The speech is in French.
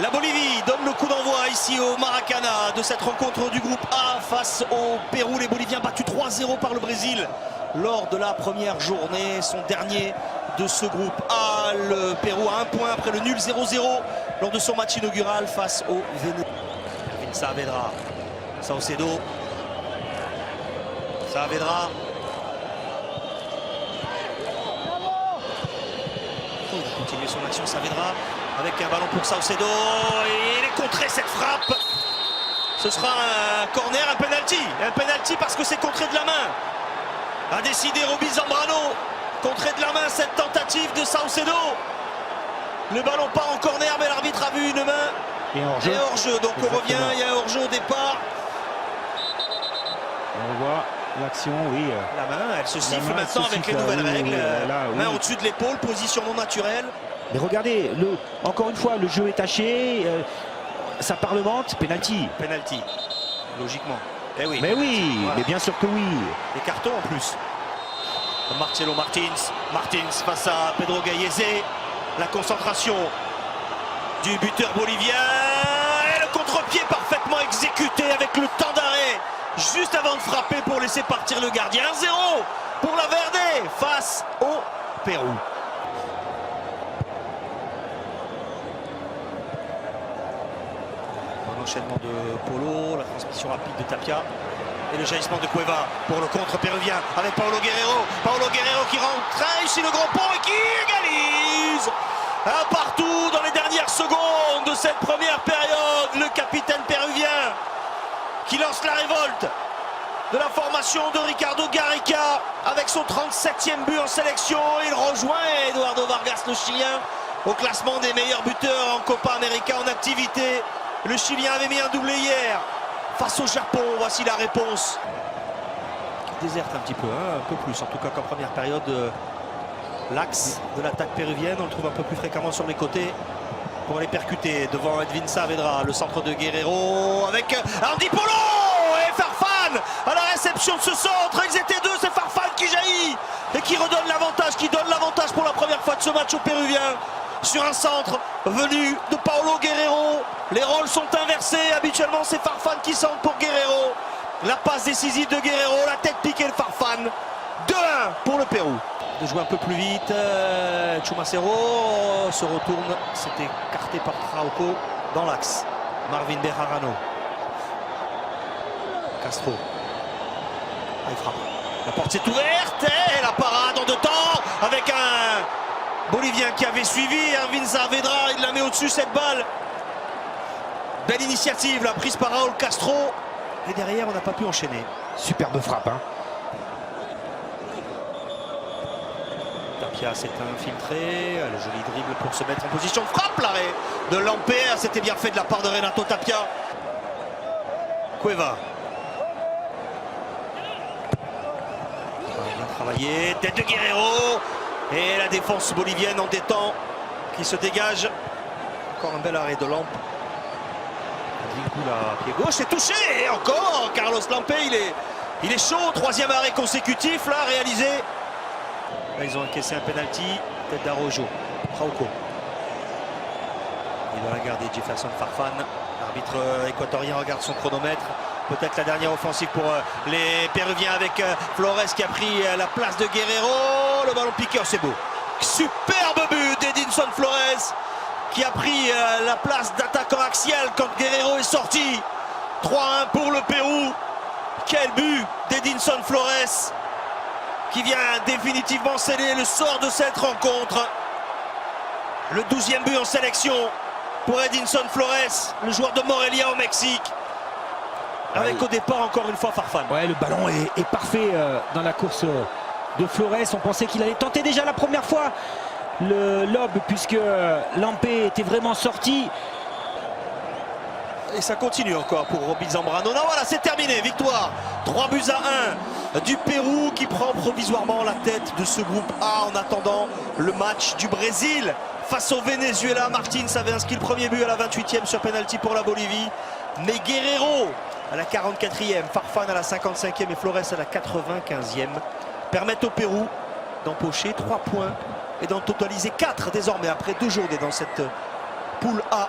La Bolivie donne le coup d'envoi ici au Maracana de cette rencontre du groupe A face au Pérou. Les Boliviens battus 3-0 par le Brésil lors de la première journée, son dernier de ce groupe A. Le Pérou a un point après le nul 0-0 lors de son match inaugural face au Venezuela. Saavedra, Saucedo, Saavedra. Il va continuer son action, Saavedra, avec un ballon pour Saucedo. Et il est contré cette frappe. Ce sera un corner, un penalty. Un penalty parce que c'est contré de la main. A décidé Robby Zambrano. Contré de la main cette tentative de Saucedo. Le ballon part en corner, mais l'arbitre a vu une main. Et hors-jeu. Donc on revient, il y a hors-jeu au départ. On voit l'action, oui. La main, elle se siffle maintenant avec les nouvelles règles. Main au-dessus de l'épaule, position non naturelle. Mais regardez, encore une fois, le jeu est taché. Ça parlemente, penalty. Penalty, logiquement. Eh oui. Mais oui, voilà. mais bien sûr que oui. Des cartons en plus. Marcelo Martins face à Pedro Gallese. La concentration du buteur bolivien. Et le contre-pied parfaitement exécuté avec le temps d'arrêt juste avant de frapper pour laisser partir le gardien. 1-0 pour la Verde face au Pérou. Un enchaînement de Polo, la transmission rapide de Tapia. Et le jaillissement de Cueva pour le contre péruvien avec Paulo Guerrero. Paulo Guerrero qui rentre ici le grand pont et qui égalise. Un partout dans les dernières secondes de cette première période. Le capitaine péruvien qui lance la révolte de la formation de Ricardo Gareca avec son 37e but en sélection. Il rejoint Eduardo Vargas, le Chilien, au classement des meilleurs buteurs en Copa América en activité. Le Chilien avait mis un doublé hier face au Japon. Voici la réponse. Il déserte un petit peu, un peu plus en tout cas qu'en première période. L'axe de l'attaque péruvienne, on le trouve un peu plus fréquemment sur les côtés pour aller percuter devant Edwin Saavedra. Le centre de Guerrero avec Andy Polo et Farfan à la réception de ce centre. Ils étaient deux, c'est Farfan qui jaillit et qui redonne l'avantage, qui donne l'avantage pour la première fois de ce match aux Péruviens sur un centre venu de Paulo Guerrero. Les rôles sont inversés, habituellement c'est Farfan qui centre pour Guerrero. La passe décisive de Guerrero, la tête piquée de Farfan. 2-1 pour le Pérou. De jouer un peu plus vite, Chumacero se retourne, c'était écarté par Trauco dans l'axe. Marvin Bejarano. Castro. Il frappe. La porte s'est ouverte et la parade en deux temps avec un Bolivien qui avait suivi Edwin Saavedra. Il la met au-dessus cette balle. Belle initiative, la prise par Raúl Castro. Et derrière, on n'a pas pu enchaîner. Superbe frappe, hein. Tapia s'est infiltré, le joli dribble pour se mettre en position de frappe. L'arrêt de Lampert, c'était bien fait de la part de Renato Tapia. Cueva. Bien travaillé, tête de Guerrero. Et la défense bolivienne en détend qui se dégage. Encore un bel arrêt de Lampe. Pied gauche, c'est touché. Et encore Carlos Lampe, il est chaud. Troisième arrêt consécutif là réalisé. Là, ils ont encaissé un penalty. Tête d'Araujo. Trauco. Il doit la garder Jefferson Farfan. L'arbitre équatorien regarde son chronomètre. Peut-être la dernière offensive pour les Péruviens avec Flores qui a pris la place de Guerrero. Le ballon piqué, oh, c'est beau. Superbe but d'Edinson Flores qui a pris la place d'attaquant axial quand Guerrero est sorti. 3-1 pour le Pérou. Quel but d'Edinson Flores qui vient définitivement sceller le sort de cette rencontre. Le 12e but en sélection pour Edinson Flores, le joueur de Morelia au Mexique. Avec au départ encore une fois Farfan. Ouais, le ballon est parfait dans la course de Flores. On pensait qu'il allait tenter déjà la première fois le lob puisque Lampe était vraiment sorti. Et ça continue encore pour Robby Zambrano. Non, voilà, c'est terminé. Victoire 3-1 du Pérou qui prend provisoirement la tête de ce groupe A en attendant le match du Brésil face au Venezuela. Martins avait inscrit le premier but à la 28e sur penalty pour la Bolivie. Mais Guerrero à la 44e, Farfan à la 55e et Flores à la 95e permettent au Pérou d'empocher 3 points et d'en totaliser 4 désormais après 2 journées dans cette poule A.